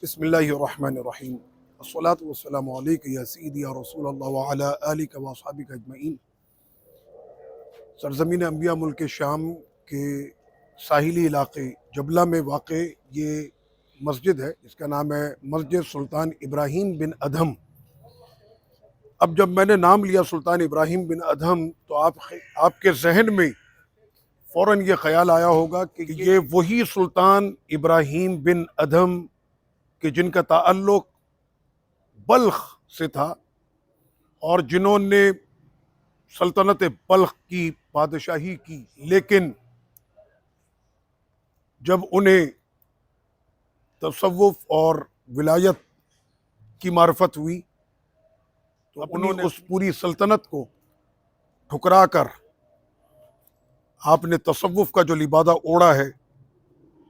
بسم اللہ الرحمن الرحیم الصلاۃ والسلام علیک یا سیدی یا رسول اللہ وعلی آلک و اصحابک اجمعین۔ سرزمین انبیاء ملک شام کے ساحلی علاقے جبلہ میں واقع یہ مسجد ہے، اس کا نام ہے مسجد سلطان ابراہیم بن ادھم۔ اب جب میں نے نام لیا سلطان ابراہیم بن ادھم تو آپ کے ذہن میں فوراً یہ خیال آیا ہوگا کہ یہ وہی سلطان ابراہیم بن ادھم کہ جن کا تعلق بلخ سے تھا اور جنہوں نے سلطنت بلخ کی بادشاہی کی، لیکن جب انہیں تصوف اور ولایت کی معرفت ہوئی تو انہوں نے اس پوری سلطنت کو ٹھکرا کر آپ نے تصوف کا جو لبادہ اوڑھا ہے،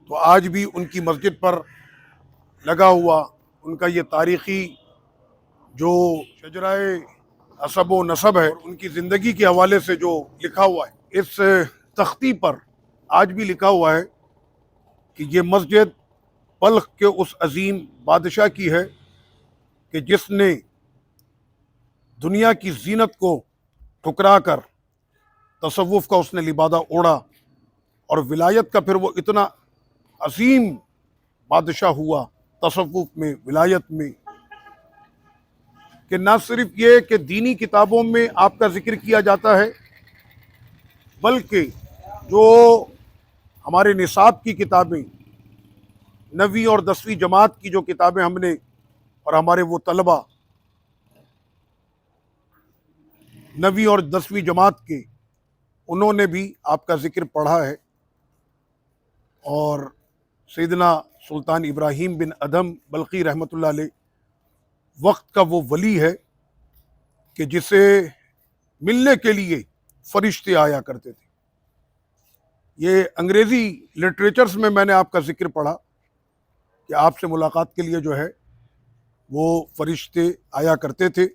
تو آج بھی ان کی مسجد پر لگا ہوا ان کا یہ تاریخی جو شجرہ عصب و نسب ہے، ان کی زندگی کے حوالے سے جو لکھا ہوا ہے، اس تختی پر آج بھی لکھا ہوا ہے کہ یہ مسجد بلخ کے اس عظیم بادشاہ کی ہے کہ جس نے دنیا کی زینت کو ٹھکرا کر تصوف کا اس نے لبادہ اوڑھا، اور ولایت کا پھر وہ اتنا عظیم بادشاہ ہوا تصوف میں، ولایت میں، کہ نہ صرف یہ کہ دینی کتابوں میں آپ کا ذکر کیا جاتا ہے، بلکہ جو ہمارے نصاب کی کتابیں، 9ویں اور 10ویں جماعت کی جو کتابیں ہم نے اور ہمارے وہ طلبہ 9ویں اور 10ویں جماعت کے، انہوں نے بھی آپ کا ذکر پڑھا ہے۔ اور سیدنا سلطان ابراہیم بن ادھم بلخی رحمۃ اللہ علیہ وقت کا وہ ولی ہے کہ جسے ملنے کے لیے فرشتے آیا کرتے تھے۔ یہ انگریزی لٹریچرز میں نے آپ کا ذکر پڑھا کہ آپ سے ملاقات کے لیے جو ہے وہ فرشتے آیا کرتے تھے۔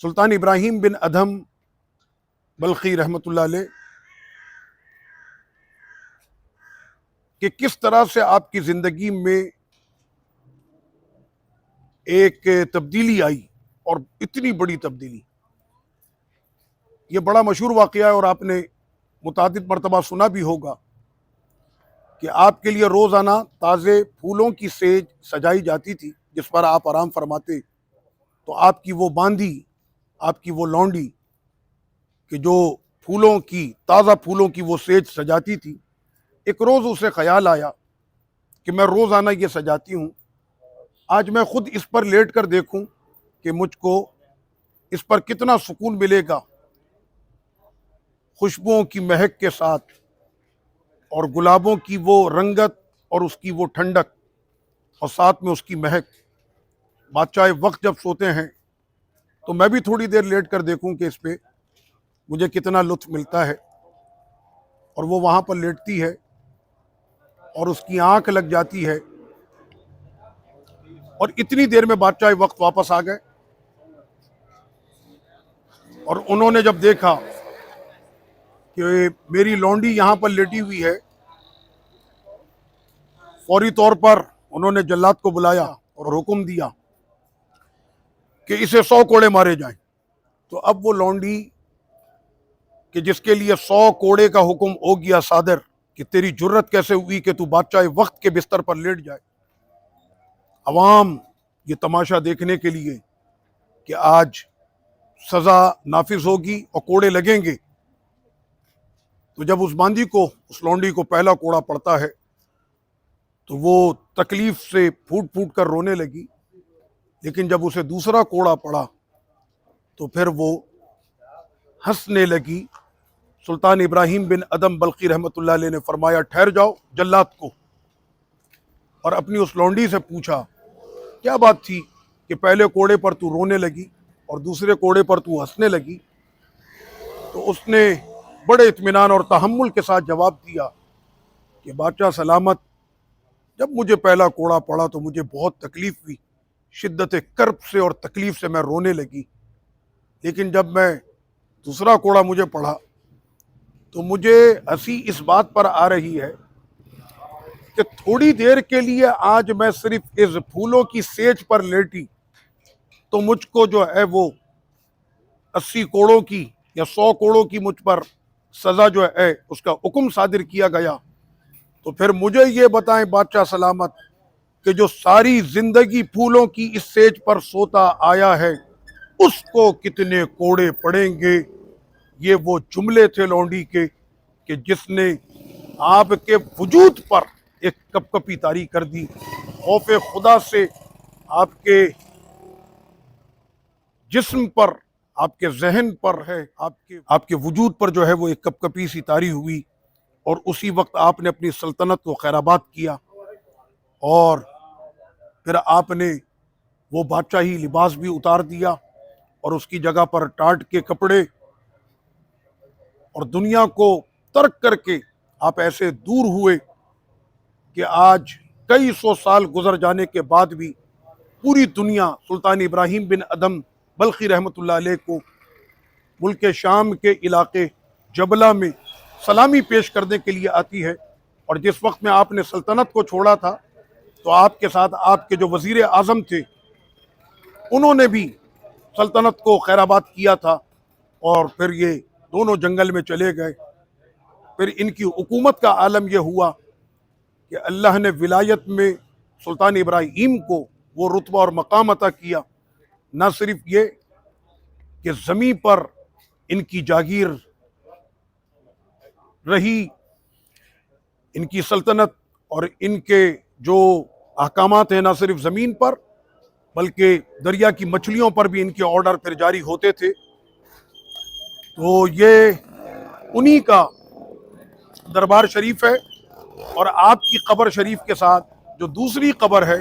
سلطان ابراہیم بن ادھم بلخی رحمۃ اللہ علیہ کہ کس طرح سے آپ کی زندگی میں ایک تبدیلی آئی، اور اتنی بڑی تبدیلی، یہ بڑا مشہور واقعہ ہے اور آپ نے متعدد مرتبہ سنا بھی ہوگا کہ آپ کے لیے روزانہ تازے پھولوں کی سیج سجائی جاتی تھی جس پر آپ آرام فرماتے، تو آپ کی وہ باندی، آپ کی وہ لونڈی کہ جو پھولوں کی، تازہ پھولوں کی وہ سیج سجاتی تھی، ایک روز اسے خیال آیا کہ میں روزانہ یہ سجاتی ہوں، آج میں خود اس پر لیٹ کر دیکھوں کہ مجھ کو اس پر کتنا سکون ملے گا، خوشبوؤں کی مہک کے ساتھ، اور گلابوں کی وہ رنگت اور اس کی وہ ٹھنڈک، اور ساتھ میں اس کی مہک۔ بادشاہ وقت جب سوتے ہیں تو میں بھی تھوڑی دیر لیٹ کر دیکھوں کہ اس پہ مجھے کتنا لطف ملتا ہے، اور وہ وہاں پر لیٹتی ہے اور اس کی آنکھ لگ جاتی ہے، اور اتنی دیر میں بادشاہ وقت واپس آ گئے، اور انہوں نے جب دیکھا کہ میری لونڈی یہاں پر لیٹی ہوئی ہے، فوری طور پر انہوں نے جلاد کو بلایا اور حکم دیا کہ اسے 100 کوڑے مارے جائیں۔ تو اب وہ لونڈی کہ جس کے لیے 100 کوڑے کا حکم ہو گیا صادر، کہ تیری جرت کیسے ہوئی کہ تو بادشاہ وقت کے بستر پر لیٹ جائے، عوام یہ تماشا دیکھنے کے لیے کہ آج سزا نافذ ہوگی اور کوڑے لگیں گے، تو جب اس باندی کو، اس لونڈی کو پہلا کوڑا پڑتا ہے تو وہ تکلیف سے پھوٹ پھوٹ کر رونے لگی، لیکن جب اسے دوسرا کوڑا پڑا تو پھر وہ ہنسنے لگی۔ سلطان ابراہیم بن ادھم بلخی رحمۃ اللہ علیہ نے فرمایا ٹھہر جاؤ جلاد کو، اور اپنی اس لونڈی سے پوچھا کیا بات تھی کہ پہلے کوڑے پر تو رونے لگی اور دوسرے کوڑے پر تو ہنسنے لگی؟ تو اس نے بڑے اطمینان اور تحمل کے ساتھ جواب دیا کہ بادشاہ سلامت، جب مجھے پہلا کوڑا پڑا تو مجھے بہت تکلیف ہوئی، شدت کرب سے اور تکلیف سے میں رونے لگی، لیکن جب میں دوسرا کوڑا مجھے پڑا تو مجھے ہنسی اس بات پر آ رہی ہے کہ کہ تھوڑی دیر کے لیے آج میں صرف اس پھولوں کی سیج پر لیٹی تو مجھ کو جو ہے وہ 80 کوڑوں کی یا 100 کوڑوں کی مجھ پر سزا جو ہے اس کا حکم صادر کیا گیا، تو پھر مجھے یہ بتائیں بادشاہ سلامت کہ جو ساری زندگی پھولوں کی اس سیج پر سوتا آیا ہے اس کو کتنے کوڑے پڑیں گے۔ یہ وہ جملے تھے لونڈی کے کہ جس نے آپ کے وجود پر ایک کپ کپی طاری کر دی، خوف خدا سے آپ کے جسم پر، آپ کے ذہن پر ہے، آپ کے وجود پر جو ہے وہ ایک کپ کپی سی طاری ہوئی، اور اسی وقت آپ نے اپنی سلطنت کو خیرآباد کیا، اور پھر آپ نے وہ بادشاہی لباس بھی اتار دیا اور اس کی جگہ پر ٹاٹ کے کپڑے، اور دنیا کو ترک کر کے آپ ایسے دور ہوئے کہ آج کئی سو سال گزر جانے کے بعد بھی پوری دنیا سلطان ابراہیم بن ادم بلخی رحمۃ اللہ علیہ کو ملک شام کے علاقے جبلہ میں سلامی پیش کرنے کے لیے آتی ہے۔ اور جس وقت میں آپ نے سلطنت کو چھوڑا تھا تو آپ کے ساتھ آپ کے جو وزیر اعظم تھے انہوں نے بھی سلطنت کو خیرآباد کیا تھا، اور پھر یہ دونوں جنگل میں چلے گئے۔ پھر ان کی حکومت کا عالم یہ ہوا کہ اللہ نے ولایت میں سلطان ابراہیم کو وہ رتبہ اور مقام عطا کیا، نہ صرف یہ کہ زمین پر ان کی جاگیر رہی، ان کی سلطنت اور ان کے جو احکامات ہیں نہ صرف زمین پر بلکہ دریا کی مچھلیوں پر بھی ان کے آرڈر پھر جاری ہوتے تھے۔ تو یہ انہی کا دربار شریف ہے، اور آپ کی قبر شریف کے ساتھ جو دوسری قبر ہے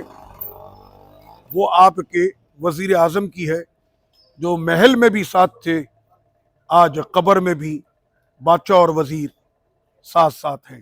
وہ آپ کے وزیر اعظم کی ہے، جو محل میں بھی ساتھ تھے، آج قبر میں بھی بادشاہ اور وزیر ساتھ ساتھ ہیں۔